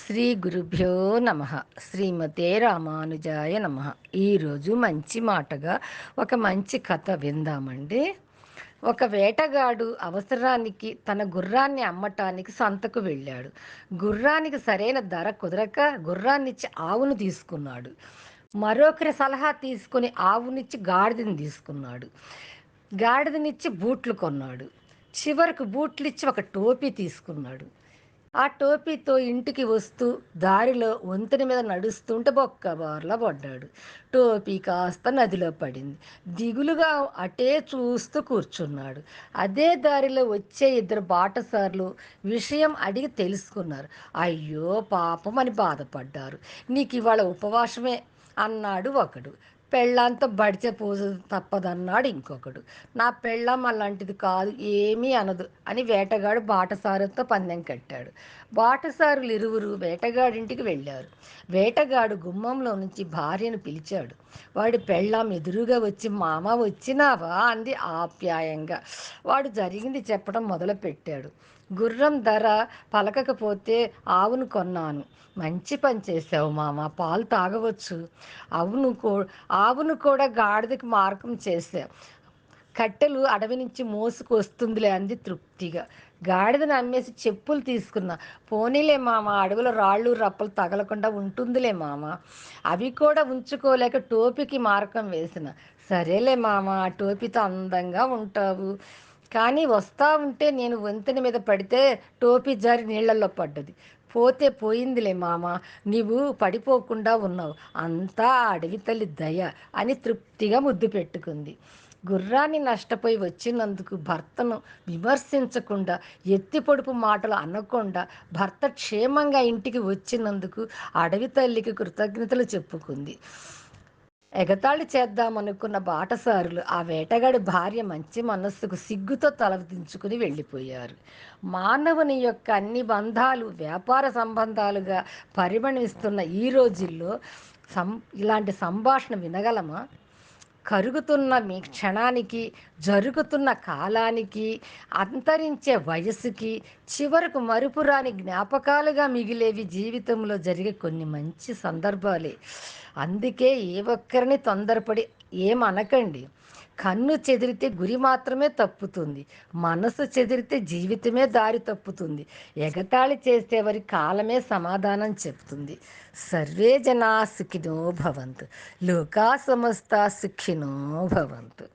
శ్రీ గురుభ్యో నమ. శ్రీమతే రామానుజాయ నమ. ఈరోజు మంచి మాటగా ఒక మంచి కథ విందామండి. ఒక వేటగాడు అవసరానికి తన గుర్రాన్ని అమ్మటానికి సంతకు వెళ్ళాడు. గుర్రానికి సరైన ధర కుదరక గుర్రాన్నిచ్చి ఆవును తీసుకున్నాడు. మరొకరి సలహా తీసుకొని ఆవునిచ్చి గాడిదని తీసుకున్నాడు. గాడిదనిచ్చి బూట్లు కొన్నాడు. చివరకు బూట్లిచ్చి ఒక టోపీ తీసుకున్నాడు. ఆ టోపీతో ఇంటికి వస్తూ దారిలో వంతెన మీద నడుస్తుంటే బొక్కబోర్లా పడ్డాడు. టోపీ కాస్త నదిలో పడింది. దిగులుగా అటే చూస్తూ కూర్చున్నాడు. అదే దారిలో వచ్చే ఇద్దరు బాటసార్లు విషయం అడిగి తెలుసుకున్నారు. అయ్యో పాపం అని బాధపడ్డారు. నీకు ఇవాళ ఉపవాసమే అన్నాడు ఒకడు. పెళ్ళాంతో బడిచె పూజ తప్పదన్నాడు ఇంకొకడు. నా పెళ్ళాం అలాంటిది కాదు, ఏమీ అనదు అని వేటగాడు బాటసారుతో పందెం కట్టాడు. బాటసారులు ఇరువురు వేటగాడింటికి వెళ్ళారు. వేటగాడు గుమ్మంలో నుంచి భార్యను పిలిచాడు. వాడి పెళ్ళాం ఎదురుగా వచ్చి మామ వచ్చినావా అంది ఆప్యాయంగా. వాడు జరిగింది చెప్పడం మొదలుపెట్టాడు. గుర్రం ధర పలకకపోతే ఆవును కొన్నాను. మంచి పని చేసావు మామ, పాలు తాగవచ్చు. అవును కో ఆవును కూడా గాడిదకి మార్గం చేశావు. కట్టెలు అడవి నుంచి మోసుకొస్తుందిలే అంది తృప్తిగా. గాడిదను అమ్మేసి చెప్పులు తీసుకున్నా. పోనీలే మామ, అడవిలో రాళ్ళు రప్పలు తగలకుండా ఉంటుందిలే మామ. అవి కూడా ఉంచుకోలేక టోపీకి మార్కం వేసిన. సరేలే మామ, ఆ టోపీతో అందంగా ఉంటావు. కానీ వస్తా ఉంటే నేను వంతెన మీద పడితే టోపీ జారి నీళ్లలో పడ్డది. పోతే పోయిందిలే మామ, నీవు పడిపోకుండా ఉన్నావు. అంతా ఆ అడవి తల్లి దయ అని తృప్తిగా ముద్దు పెట్టుకుంది. గుర్రాన్ని నష్టపోయి వచ్చినందుకు భర్తను విమర్శించకుండా, ఎత్తి పొడుపు మాటలు అనకుండా, భర్త క్షేమంగా ఇంటికి వచ్చినందుకు అడవి తల్లికి కృతజ్ఞతలు చెప్పుకుంది. ఎగతాళి చేద్దామనుకున్న బాటసారులు ఆ వేటగాడి భార్య మంచి మనస్సుకు సిగ్గుతో తలదించుకుని వెళ్ళిపోయారు. మానవుని యొక్క అన్ని బంధాలు వ్యాపార సంబంధాలుగా పరిగణిస్తున్న ఈ రోజుల్లో సం ఇలాంటి సంభాషణ వినగలమా? కరుగుతున్న మీ క్షణానికి, జరుగుతున్న కాలానికి, అంతరించే వయసుకి, చివరకు మరుపురాని జ్ఞాపకాలుగా మిగిలేవి జీవితంలో జరిగే కొన్ని మంచి సందర్భాలే. అందుకే ఏ ఒక్కరిని తొందరపడి ఏమనకండి. కన్ను చెదిరితే గురి మాత్రమే తప్పుతుంది. మనసు చెదిరితే జీవితమే దారి తప్పుతుంది. ఎగతాళి చేసేవారి కాలమే సమాధానం చెప్తుంది. సర్వే జనా సుఖినో భవంతు. లోకా సమస్త సుఖినో భవంతు.